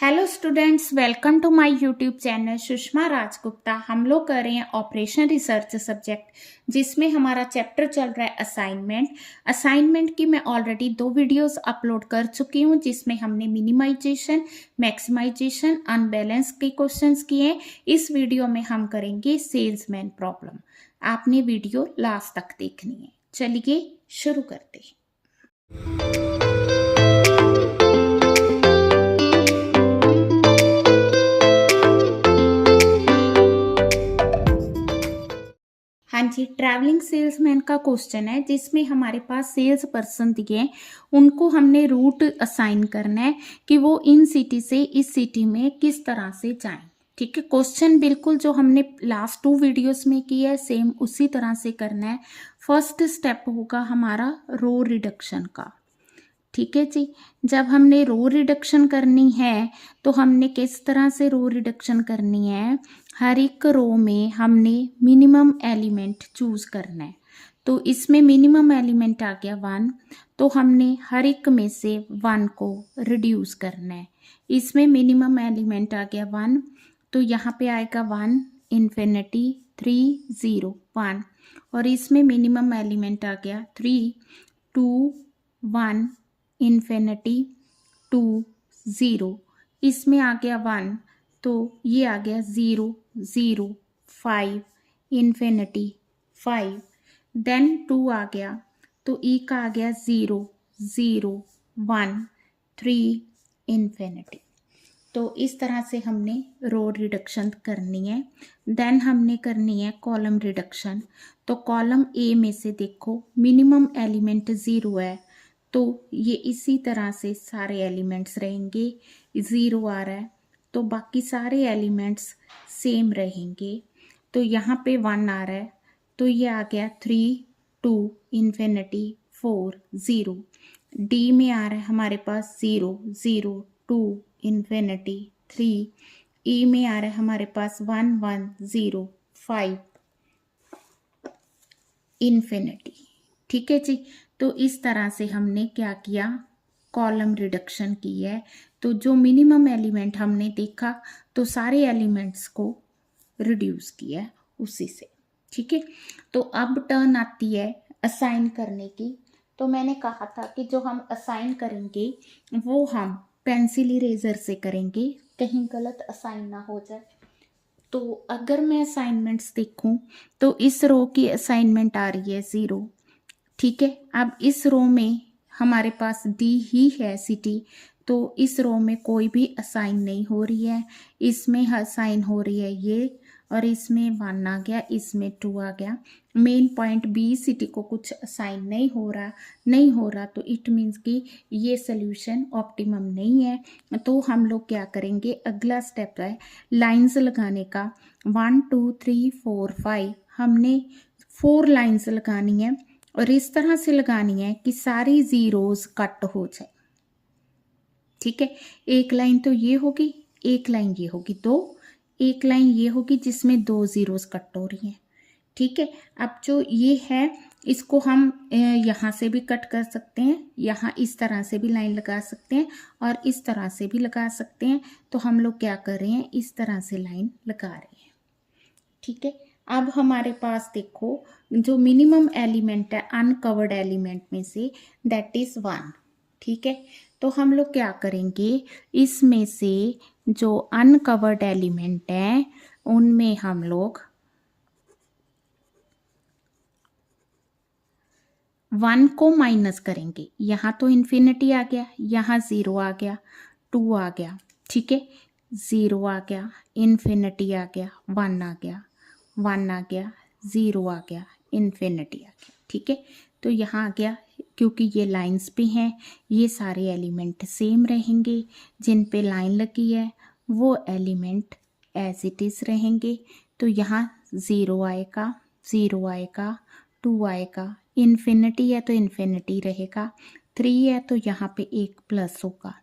Hello students, welcome to my YouTube channel Sushma Rajgupta. हम लोग कर रहे हैं ऑपरेशन रिसर्च सब्जेक्ट, जिसमें हमारा चैप्टर चल रहा है असाइनमेंट की मैं ऑलरेडी 2 वीडियोस अपलोड कर चुकी हूं, जिसमें हमने मिनिमाइजेशन, मैक्सिमाइजेशन, अनबैलेंस के क्वेश्चंस किए हैं। इस वीडियो में हम करेंगे सेल्समैन प्रॉब्लम। आपने वीडियो लास्ट तक देखनी है। चलिए शुरू करते हैं। हाँ जी, ट्रैवलिंग सेल्समैन का क्वेश्चन है, जिसमें हमारे पास सेल्स पर्सन दिए हैं। उनको हमने रूट असाइन करना है कि वो इन सिटी से इस सिटी में किस तरह से जाएं। ठीक है, क्वेश्चन बिल्कुल जो हमने लास्ट 2 वीडियोस में किया है सेम उसी तरह से करना है। फर्स्ट स्टेप होगा हमारा रो रिडक्शन का। ठीक है जी, जब हमने रो रिडक्शन करनी है तो हमने किस तरह से रो रिडक्शन करनी है। हर एक रो में हमने मिनिमम एलिमेंट चूज करना है। तो इसमें मिनिमम एलिमेंट आ गया 1, तो हमने हर एक में से 1 को रिड्यूस करना है। इसमें मिनिमम एलिमेंट आ गया 1, तो यहाँ पे आएगा 1 इन्फिनिटी 3 0 1, और इसमें मिनिमम एलिमेंट आ गया 3 2 1 इन्फिनिटी 2 0, इसमें आ गया 1, तो ये आ गया 0 0 5 इन्फिनिटी 5, देन 2 आ गया, तो ई का आ गया 0 0 1 3 इन्फिनिटी। तो इस तरह से हमने रो रिडक्शन करनी है। देन हमने करनी है कॉलम रिडक्शन। तो कॉलम ए में से देखो मिनिमम एलिमेंट 0 है, तो ये इसी तरह से सारे एलिमेंट्स रहेंगे। 0 आ रहा है तो बाकी सारे एलिमेंट्स सेम रहेंगे। तो यहाँ पे 1 आ रहा है, तो ये आ गया 3 2 इन्फिनिटी 4 0। डी में आ रहा है हमारे पास 0 0 2 इन्फिनिटी 3। ई में आ रहा है हमारे पास 1 1 0 5 इन्फिनिटी। ठीक है जी, तो इस तरह से हमने क्या किया, कॉलम रिडक्शन की है। तो जो मिनिमम एलिमेंट हमने देखा तो सारे एलिमेंट्स को रिड्यूस किया उसी से। ठीक है, तो अब टर्न आती है असाइन करने की। तो मैंने कहा था कि जो हम असाइन करेंगे वो हम पेंसिल इरेजर से करेंगे, कहीं गलत असाइन ना हो जाए। तो अगर मैं असाइनमेंट्स देखूं तो इस रो की असाइनमेंट आ रही है 0। ठीक है, अब इस रो में हमारे पास डी ही है सिटी, तो इस रो में कोई भी असाइन नहीं हो रही है। इसमें असाइन हो रही है ये, और इसमें 1 आ गया, इसमें 2 आ गया। मेन पॉइंट बी सिटी को कुछ असाइन नहीं हो रहा, तो इट मीन्स कि ये सोल्यूशन ऑप्टिमम नहीं है। तो हम लोग क्या करेंगे, अगला स्टेप है लाइंस लगाने का। 1 2 3 4 5 हमने 4 लाइंस लगानी है, और इस तरह से लगानी है कि सारी जीरोस कट हो जाए। ठीक है, एक लाइन तो ये होगी, एक लाइन ये होगी, एक लाइन ये होगी जिसमें 2 जीरोस कट हो रही हैं। ठीक है, अब जो ये है इसको हम यहाँ से भी कट कर सकते हैं, यहाँ इस तरह से भी लाइन लगा सकते हैं, और इस तरह से भी लगा सकते हैं। तो हम लोग क्या कर रहे हैं, इस तरह से लाइन लगा रहे हैं। ठीक है, अब हमारे पास देखो जो मिनिमम एलिमेंट है अनकवर्ड एलिमेंट में से, दैट इज 1। ठीक है, तो हम लोग क्या करेंगे, इसमें से जो अनकवर्ड एलिमेंट है उनमें हम लोग 1 को माइनस करेंगे। यहाँ तो इन्फिनिटी आ गया, यहाँ 0 आ गया, 2 आ गया। ठीक है, 0 आ गया, इन्फिनिटी आ गया, 1 आ गया, 1 आ गया, 0 आ गया, इन्फिनिटी आ गया। ठीक है, तो यहाँ आ गया, क्योंकि ये लाइंस पे हैं, ये सारे एलिमेंट सेम रहेंगे। जिन पे लाइन लगी है वो एलिमेंट एज इट इज़ रहेंगे। तो यहाँ 0 आएगा, 0 आएगा, 2 आएगा, इन्फिनिटी है तो इन्फिनिटी रहेगा, 3 है तो यहाँ पे एक प्लस होगा,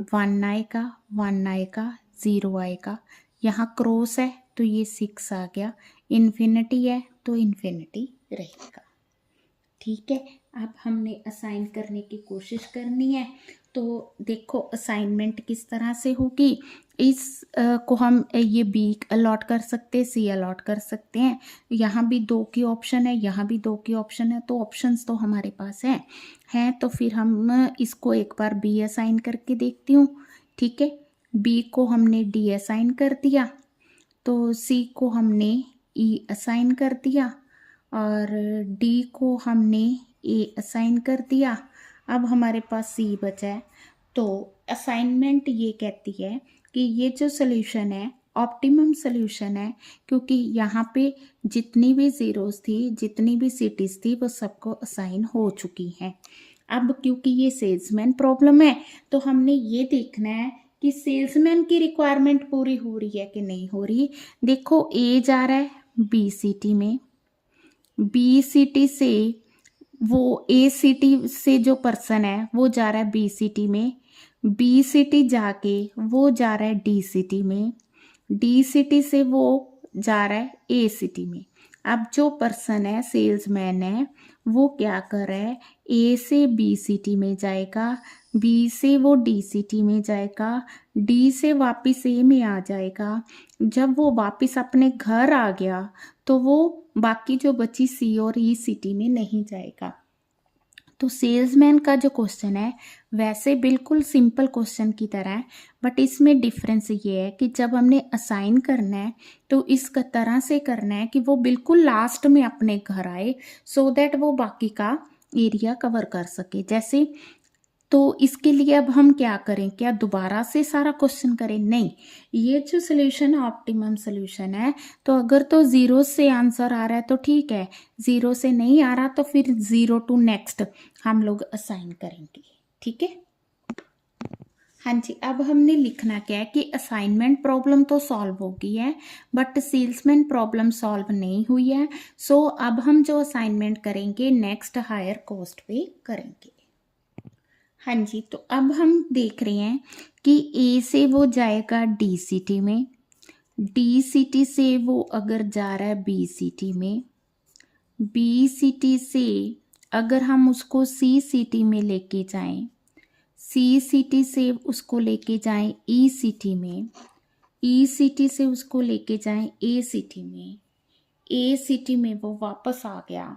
1 आएगा, 1 आएगा, 0 आएगा, यहाँ क्रॉस है तो ये 6 आ गया, इन्फिनिटी है तो इन्फिनिटी रहेगा। ठीक है, अब हमने असाइन करने की कोशिश करनी है। तो देखो असाइनमेंट किस तरह से होगी, इस को हम ये बी अलॉट कर सकते हैं, सी अलॉट कर सकते हैं, यहाँ भी 2 की ऑप्शन है, यहाँ भी 2 की ऑप्शन है, तो ऑप्शंस तो हमारे पास हैं तो फिर हम इसको एक बार बी असाइन करके देखती हूँ। ठीक है, बी को हमने डी असाइन कर दिया, तो सी को हमने ई असाइन कर दिया और डी को हमने ए असाइन कर दिया। अब हमारे पास सी बचा है। तो असाइनमेंट ये कहती है कि ये जो सोल्यूशन है ऑप्टिमम सोल्यूशन है, क्योंकि यहाँ पे जितनी भी ज़ीरोस थी, जितनी भी सिटीज़ थी, वो सबको असाइन हो चुकी हैं। अब क्योंकि ये सेल्समैन प्रॉब्लम है, तो हमने ये देखना है कि सेल्समैन की रिक्वायरमेंट पूरी हो रही है कि नहीं हो रही। देखो ए जा रहा है बी सिटी में, बी सिटी से वो ए सिटी से जो पर्सन है वो जा रहा है बी सिटी में, बी सिटी जाके वो जा रहा है डी सिटी में, डी सिटी से वो जा रहा है ए सिटी में। अब जो पर्सन है सेल्समैन है वो क्या कर रहा है, ए से बी सिटी में जाएगा, बी से वो डी सिटी में जाएगा, डी से वापस ए में आ जाएगा। जब वो वापस अपने घर आ गया तो वो बाकी जो बची सी और ई सिटी में नहीं जाएगा। तो सेल्समैन का जो क्वेश्चन है वैसे बिल्कुल सिंपल क्वेश्चन की तरह है, बट इसमें डिफरेंस ये है कि जब हमने असाइन करना है तो इस तरह से करना है कि वो बिल्कुल लास्ट में अपने घर आए, सो दैट वो बाकी का एरिया कवर कर सके। जैसे तो इसके लिए अब हम क्या करें, क्या दोबारा से सारा क्वेश्चन करें? नहीं, ये जो सोल्यूशन है ऑप्टिमम सोल्यूशन है, तो अगर तो जीरो से आंसर आ रहा है तो ठीक है, जीरो से नहीं आ रहा तो फिर 0 टू नेक्स्ट हम लोग असाइन करेंगे। ठीक है, हाँ जी। अब हमने लिखना क्या है कि असाइनमेंट प्रॉब्लम तो सॉल्व हो गई है, बट सेल्समैन प्रॉब्लम सॉल्व नहीं हुई है। सो अब हम जो असाइनमेंट करेंगे नेक्स्ट हायर कॉस्ट पे करेंगे। हाँ जी, तो अब हम देख रहे हैं कि ए से वो जाएगा डी सिटी में, डी सिटी से वो अगर जा रहा है बी सिटी में, बी सिटी से अगर हम उसको सी सिटी में लेके जाएं, सी सिटी से उसको लेके जाएं ई सिटी में, ई सिटी से उसको लेके जाएं ए सिटी में, ए सिटी में वो वापस आ गया,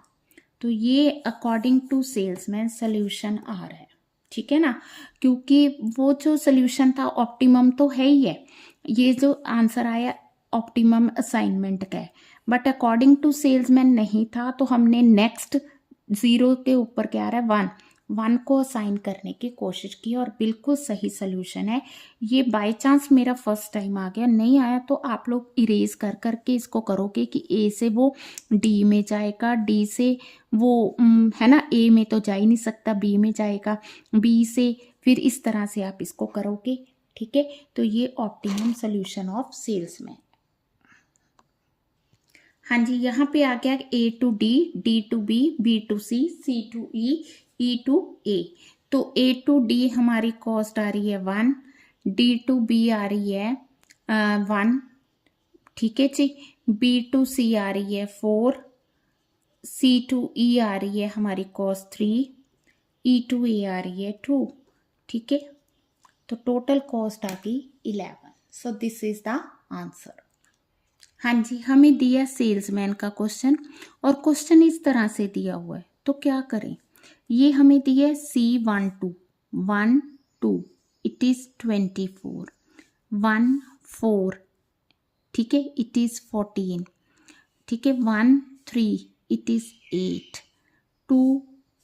तो ये अकॉर्डिंग टू सेल्समैन सोल्यूशन आ रहा है। ठीक है ना, क्योंकि वो जो सोल्यूशन था ऑप्टिमम तो है ही है, ये जो आंसर आया ऑप्टिमम असाइनमेंट का है, बट अकॉर्डिंग टू सेल्समैन नहीं था, तो हमने नेक्स्ट 0 के ऊपर क्या आ रहा है 1 को असाइन करने की कोशिश की और बिल्कुल सही सोल्यूशन है। ये बाय चांस मेरा फर्स्ट टाइम आ गया, नहीं आया तो आप लोग इरेज कर करके इसको करोगे कि ए से वो डी में जाएगा, डी से वो है ना ए में तो जा ही नहीं सकता, बी में जाएगा, बी से फिर इस तरह से आप इसको करोगे। ठीक है, तो ये ऑप्टिमम सोल्यूशन ऑफ सेल्समैन। हाँ जी, यहाँ पे आ गया A to D, D to B, B to C, C to E, E to A. तो ए टू डी हमारी कॉस्ट आ रही है 1, डी टू बी आ रही है 1, ठीक है जी, बी टू सी आ रही है 4, सी टू ई आ रही है हमारी कॉस्ट 3, ई टू ए आ रही है 2। ठीक है, तो टोटल कॉस्ट आ गई 11। So this is the answer. हाँ जी, हमें दिया सेल्समैन का क्वेश्चन और क्वेश्चन इस तरह से दिया हुआ है, तो क्या करें। ये हमें दिया C12 1 2 इट इज 24, 1 4 ठीक है इट इज 14, ठीक है 1 3 it is 8, 2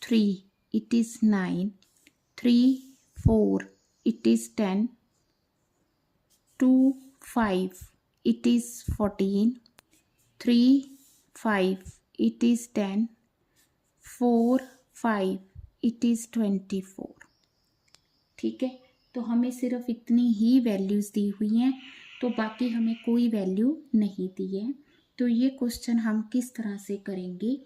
3 it is 9, 3 4 it is 10, 2 5 it is 14, 3 5 it is 10, 4 5 it is 24। ठीक है, तो हमें सिर्फ इतनी ही वैल्यूज दी हुई हैं, तो बाकी हमें कोई वैल्यू नहीं दी है। तो ये क्वेश्चन हम किस तरह से करेंगे।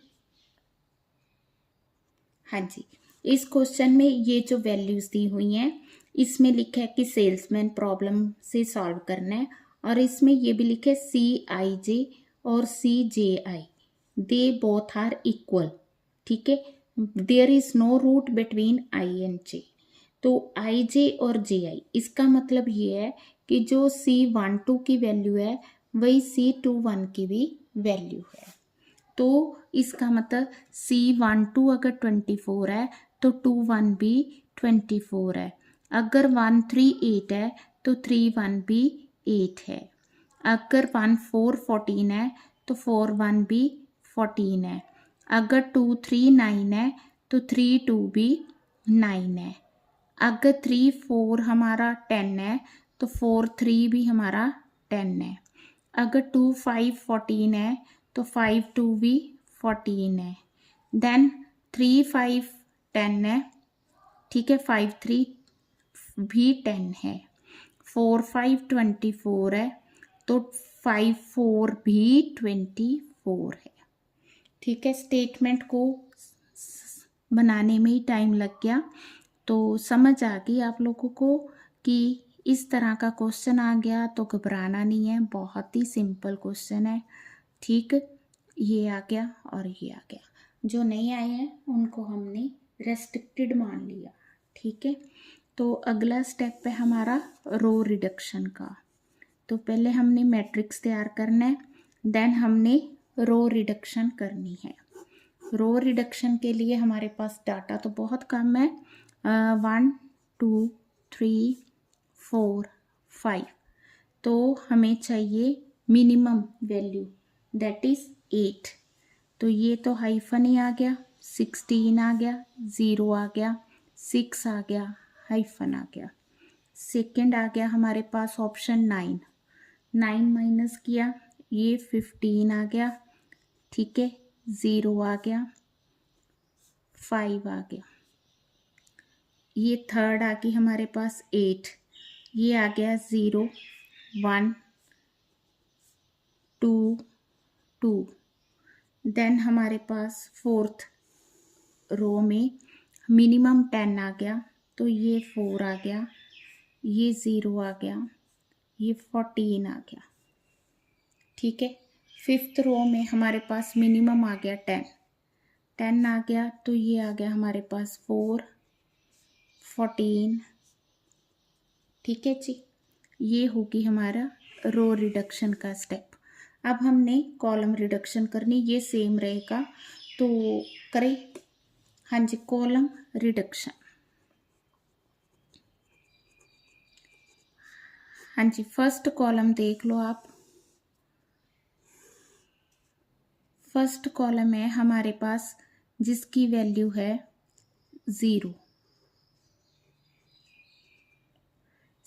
हाँ जी, इस क्वेश्चन में ये जो वैल्यूज दी हुई हैं इसमें लिखा है कि सेल्समैन प्रॉब्लम से सॉल्व करना है, और इसमें ये भी लिखे CIJ और CJI, they both are equal. ठीक है, there is no route between I and J। तो आई जे और जे आई, इसका मतलब ये है कि जो C12 की वैल्यू है वही C21 की भी वैल्यू है। तो इसका मतलब C12 अगर 24 है तो 21 भी 24 है। अगर 138 है तो 31 भी 8 है। अगर 14 14 है तो 41 भी 14 है। अगर 239 है तो 32 भी 9 है। अगर 34 हमारा 10 है तो 43 भी हमारा 10 है। अगर 25 14 है तो 52 भी 14 है। देन 35 10 है, ठीक है, 53 भी 10 है। 45 24 है तो 54 भी 24 है। ठीक है, स्टेटमेंट को बनाने में ही टाइम लग गया, तो समझ आ गई आप लोगों को कि इस तरह का क्वेश्चन आ गया तो घबराना नहीं है, बहुत ही सिंपल क्वेश्चन है। ठीक, ये आ गया और ये आ गया। जो नहीं आए हैं उनको हमने रेस्ट्रिक्टेड मान लिया। ठीक है, तो अगला स्टेप है हमारा रो रिडक्शन का। तो पहले हमने मैट्रिक्स तैयार करना है, देन हमने रो रिडक्शन करनी है। रो रिडक्शन के लिए हमारे पास डाटा तो बहुत कम है, 1 2 3 4 5, तो हमें चाहिए मिनिमम वैल्यू, दैट इज 8। तो ये तो हाइफन ही आ गया, 16 आ गया, 0 आ गया, 6 आ गया, हाइफन आ गया। सेकंड आ गया हमारे पास ऑप्शन 9, 9 माइनस किया, ये 15 आ गया, ठीक है, 0 आ गया, 5 आ गया। ये थर्ड आ गई हमारे पास 8, ये आ गया 0 1 2 2। देन हमारे पास फोर्थ रो में मिनिमम 10 आ गया, तो ये 4 आ गया, ये 0 आ गया, ये 14 आ गया। ठीक है, फिफ्थ रो में हमारे पास मिनिमम आ गया 10, 10 आ गया, तो ये आ गया हमारे पास 4 14। ठीक है जी, ये होगी हमारा रो रिडक्शन का स्टेप। अब हमने कॉलम रिडक्शन करनी, ये सेम रहेगा, तो करें। हाँ जी, कॉलम रिडक्शन। हाँ जी, फर्स्ट कॉलम देख लो आप। फर्स्ट कॉलम है हमारे पास जिसकी वैल्यू है 0।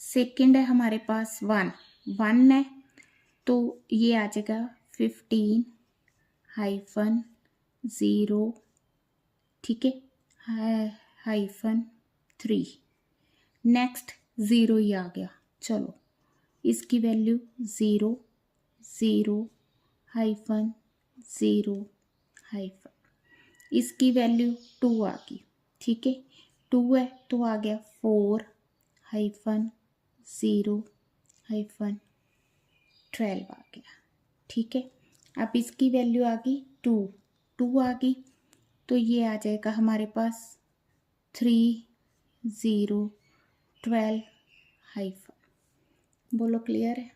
सेकंड है हमारे पास 1 1 है, तो ये आ जाएगा 15 हाइफन 0, ठीक है, हाइफन 3। नेक्स्ट 0 ही आ गया, चलो इसकी वैल्यू 0 0 हाइफन 0 हाइफन, इसकी वैल्यू 2 आ गई। ठीक है, 2 है तो आ गया 4 हाइफन 0 हाइफन 12 आ गया। ठीक है, अब इसकी वैल्यू आ गई 2 2 आ गई, तो ये आ जाएगा हमारे पास 3 0 12 हाइफन। बोलो क्लियर है?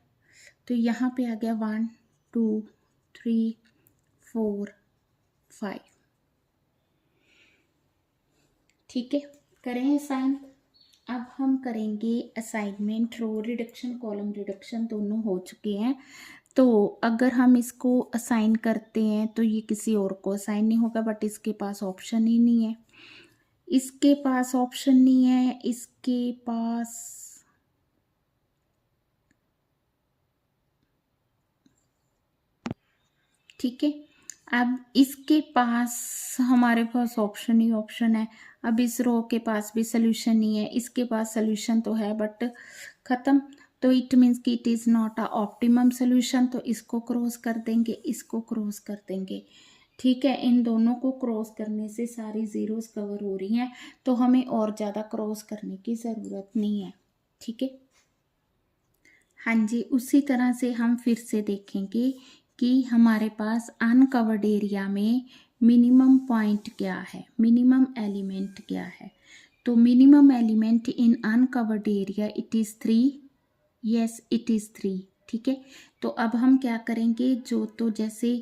तो यहाँ पे आ गया 1 2 3 4 5। ठीक है, करें असाइन। अब हम करेंगे assignment. Row reduction column reduction दोनों हो चुके हैं, तो अगर हम इसको असाइन करते हैं तो ये किसी और को असाइन नहीं होगा, बट इसके पास ऑप्शन ही नहीं है, इसके पास ऑप्शन नहीं है, इसके पास ठीक है। अब इसके पास हमारे पास ऑप्शन ही ऑप्शन है। अब इस रो के पास भी सोल्यूशन नहीं है, इसके पास सोल्यूशन तो है बट ख़त्म, तो इट मीन्स कि it is not a optimum solution. तो इसको क्रॉस कर देंगे, इसको क्रॉस कर देंगे। ठीक है, इन दोनों को क्रॉस करने से सारी ज़ीरोज़ कवर हो रही हैं, तो हमें और ज़्यादा क्रॉस करने की ज़रूरत नहीं है। ठीक है, हाँ जी, उसी तरह से हम फिर से देखेंगे कि हमारे पास अनकवर्ड एरिया में मिनिमम पॉइंट क्या है, मिनिमम एलिमेंट क्या है। तो minimum element in uncovered area it is 3, yes it is 3, ठीक है। तो अब हम क्या करेंगे, जो तो जैसे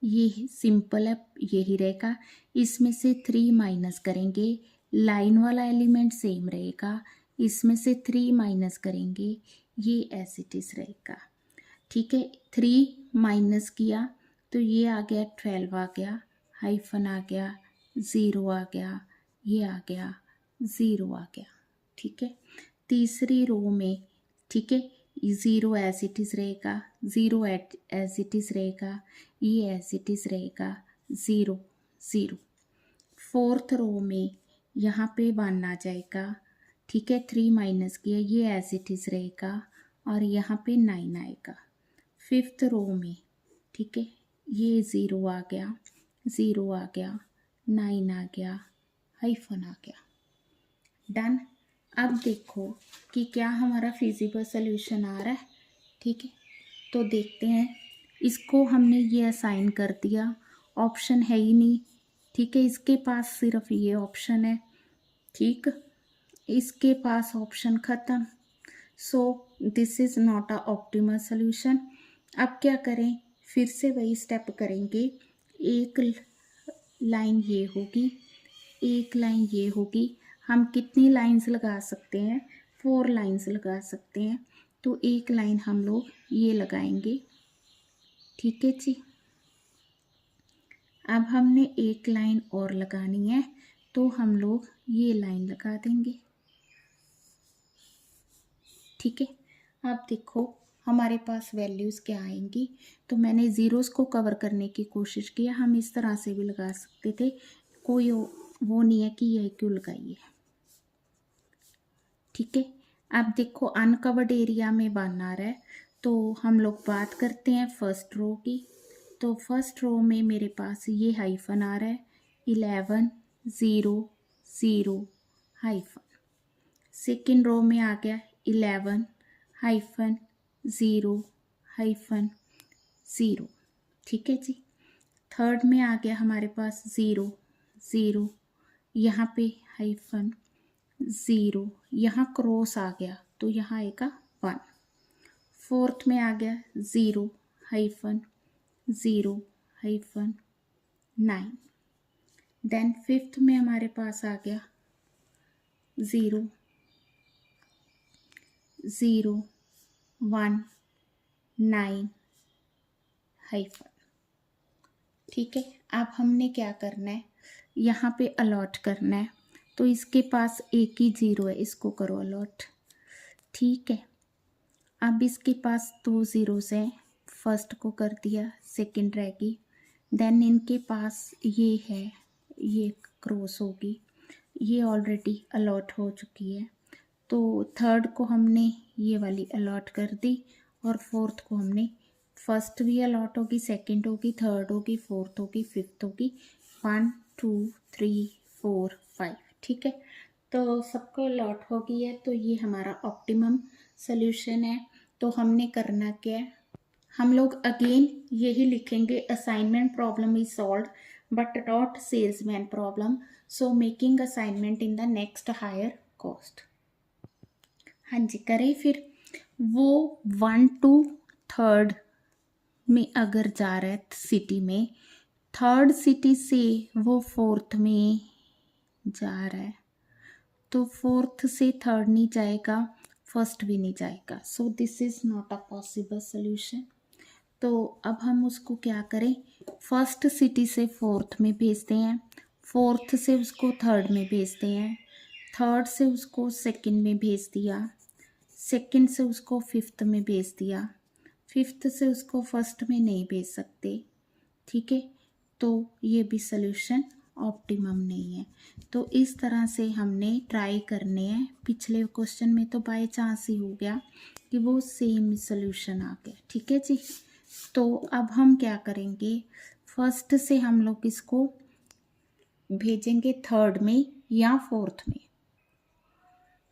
ये सिंपल है यही रहेगा, इसमें से 3 माइनस करेंगे, लाइन वाला एलिमेंट सेम रहेगा, इसमें से 3 माइनस करेंगे, ये एज इट इज़ रहेगा, ठीक है। 3 माइनस किया तो ये आ गया 12 आ गया, हाइफन आ गया, 0 आ गया, ये आ गया, 0 आ गया, ठीक है। तीसरी रो में, ठीक है, 0 एज इट इज़ रहेगा, 0 एज इट इज़ रहेगा, ये एज इट इज़ रहेगा, 0 0। फोर्थ रो में यहाँ पे 1 आ जाएगा, ठीक है, 3 माइनस किया, ये एज इट इज़ रहेगा और यहाँ पे 9 आएगा। फिफ्थ रो में, ठीक है, ये 0 आ गया, 0 आ गया, 9 आ गया, हाइफन आ गया, डन। अब देखो कि क्या हमारा फिजिबल सोल्यूशन आ रहा है, ठीक है। तो देखते हैं, इसको हमने ये असाइन कर दिया, ऑप्शन है ही नहीं, ठीक है, इसके पास सिर्फ ये ऑप्शन है, ठीक, इसके पास ऑप्शन ख़त्म। So this is not a optimal solution. अब क्या करें, फिर से वही स्टेप करेंगे, एक लाइन ये होगी, एक लाइन ये होगी, हम कितनी लाइंस लगा सकते हैं, 4 लाइंस लगा सकते हैं, तो एक लाइन हम लोग ये लगाएंगे, ठीक है जी। अब हमने एक लाइन और लगानी है, तो हम लोग ये लाइन लगा देंगे, ठीक है। अब देखो हमारे पास वैल्यूज़ क्या आएंगी, तो मैंने ज़ीरोज़ को कवर करने की कोशिश किया, हम इस तरह से भी लगा सकते थे, कोई वो नहीं है कि यह क्यों लगाइए, ठीक है। अब देखो अनकवर्ड एरिया में 1 आ रहा है, तो हम लोग बात करते हैं फर्स्ट रो की। तो फर्स्ट रो में मेरे पास ये हाइफन आ रहा है, 11 0 0 हाइफन। सेकेंड रो में आ गया 11 हाइफन 0 हाइफन 0, ठीक है जी। थर्ड में आ गया हमारे पास 0 0, यहाँ पे हाइफन 0, यहाँ क्रॉस आ गया तो यहाँ आएगा 1। फोर्थ में आ गया 0 हाइफन 0 हाइफन 9। देन फिफ्थ में हमारे पास आ गया 0 0 1 9 हाइफन, ठीक है। अब हमने क्या करना है, यहाँ पे अलॉट करना है, तो इसके पास एक ही 0 है, इसको करो अलॉट, ठीक है। अब इसके पास 2 ज़ीरोज़ हैं, फर्स्ट को कर दिया, सेकंड रहेगी, देन इनके पास ये है, ये क्रॉस होगी, ये ऑलरेडी अलॉट हो चुकी है, तो थर्ड को हमने ये वाली अलॉट कर दी और फोर्थ को हमने, फर्स्ट भी अलॉट होगी, सेकंड होगी, थर्ड होगी, फोर्थ होगी, फिफ्थ होगी, 1 2 3 4 5, ठीक है। तो सबको अलॉट हो गई है, तो ये हमारा ऑप्टिमम सोल्यूशन है। तो हमने करना क्या है, हम लोग अगेन यही लिखेंगे, assignment problem is solved but not salesman problem, so making assignment in the next higher cost. हाँ जी करें फिर। वो 1 to 3rd में अगर जा रहा है सिटी में, 3rd सिटी से वो 4th में जा रहा है, तो 4th से 3rd नहीं जाएगा, फर्स्ट भी नहीं जाएगा, so this is not a possible solution. तो अब हम उसको क्या करें, फर्स्ट सिटी से 4th में भेजते हैं, 4th से उसको 3rd में भेजते हैं, 3rd से उसको 2nd में भेज दिया, 2nd से उसको 5th में भेज दिया, 5th से उसको 1st में नहीं भेज सकते, ठीक है। तो ये भी सोल्यूशन ऑप्टिमम नहीं है। तो इस तरह से हमने ट्राई करने हैं, पिछले क्वेश्चन में तो बाय चांस ही हो गया कि वो सेम सोल्यूशन आ गया, ठीक है जी। तो अब हम क्या करेंगे, फर्स्ट से हम लोग इसको भेजेंगे 3rd में या 4th में।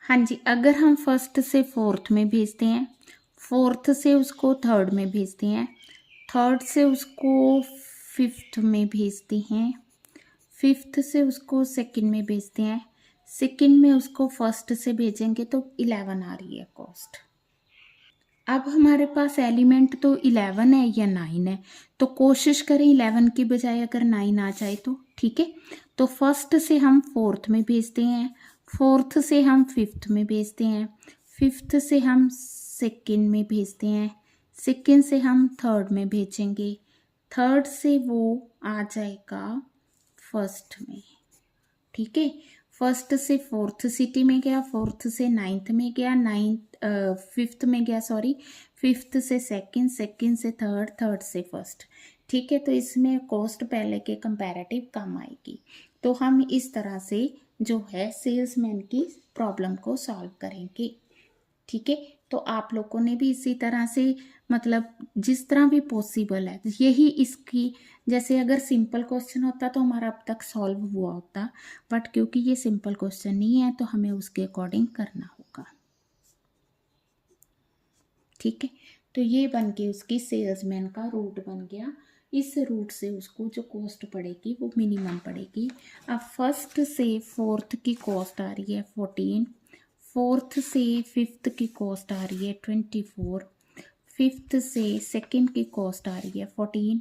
हाँ जी, अगर हम फर्स्ट से 4th में भेजते हैं, 4th से उसको 3rd में भेजते हैं, 3rd से उसको 5th में भेजते हैं, 5th से उसको 2nd में भेजते हैं, सेकंड में उसको फर्स्ट से भेजेंगे तो 11 आ रही है कॉस्ट। अब हमारे पास एलिमेंट तो 11 है या 9 है, तो कोशिश करें 11 की बजाय अगर 9 आ जाए तो ठीक है। तो फर्स्ट से हम फोर्थ में भेजते हैं, फोर्थ से हम फिफ्थ में भेजते हैं, फिफ्थ से हम सेकंड में भेजते हैं, सेकंड से हम थर्ड में भेजेंगे, थर्ड से वो आ जाएगा फर्स्ट में। ठीक है, फर्स्ट से फोर्थ सिटी में गया, फोर्थ से नाइन्थ में गया, फिफ्थ में गया, सॉरी, फिफ्थ से सेकंड, सेकंड से थर्ड, थर्ड से फर्स्ट। ठीक है, तो इसमें कॉस्ट पहले के कंपैरेटिव कम आएगी। तो हम इस तरह से जो है सेल्समैन की प्रॉब्लम को सॉल्व करेंगे। ठीक है, तो आप लोगों ने भी इसी तरह से मतलब जिस तरह भी पॉसिबल है यही इसकी, जैसे अगर सिंपल क्वेश्चन होता तो हमारा अब तक सॉल्व हुआ होता, बट क्योंकि ये सिंपल क्वेश्चन नहीं है तो हमें उसके अकॉर्डिंग करना होगा। ठीक है, तो ये बन के उसकी सेल्समैन का रूट बन गया। इस रूट से उसको जो कॉस्ट पड़ेगी वो मिनिमम पड़ेगी। अब फर्स्ट से फोर्थ की कॉस्ट आ रही है 14, फोर्थ से फिफ्थ की कॉस्ट आ रही है 24, फिफ्थ से सेकंड की कॉस्ट आ रही है 14,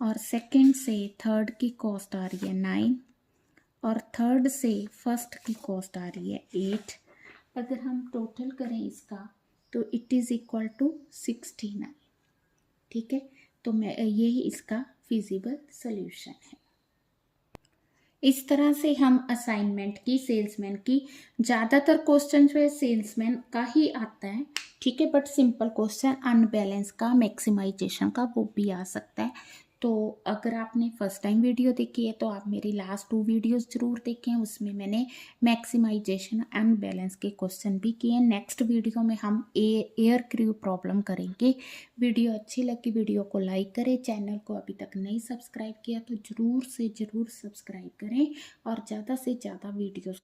और सेकंड से थर्ड की कॉस्ट आ रही है 9, और थर्ड से फर्स्ट की कॉस्ट आ रही है 8। अगर हम टोटल करें इसका तो इट इज़ इक्वल टू 69। ठीक है, तो मैं यही इसका फिजिबल सॉल्यूशन है। इस तरह से हम असाइनमेंट की सेल्समैन की, ज़्यादातर क्वेश्चन जो है सेल्समैन का ही आता है। ठीक है, बट सिंपल क्वेश्चन अनबैलेंस का, मैक्सिमाइजेशन का वो भी आ सकता है। तो अगर आपने फर्स्ट टाइम वीडियो देखी है तो आप मेरी लास्ट 2 वीडियोस जरूर देखें, उसमें मैंने मैक्सिमाइजेशन अनबैलेंस के क्वेश्चन भी किए हैं। नेक्स्ट वीडियो में हम एयर क्रू प्रॉब्लम करेंगे। वीडियो अच्छी लगी वीडियो को लाइक करें, चैनल को अभी तक नहीं सब्सक्राइब किया तो ज़रूर से ज़रूर सब्सक्राइब करें और ज़्यादा से ज़्यादा वीडियोस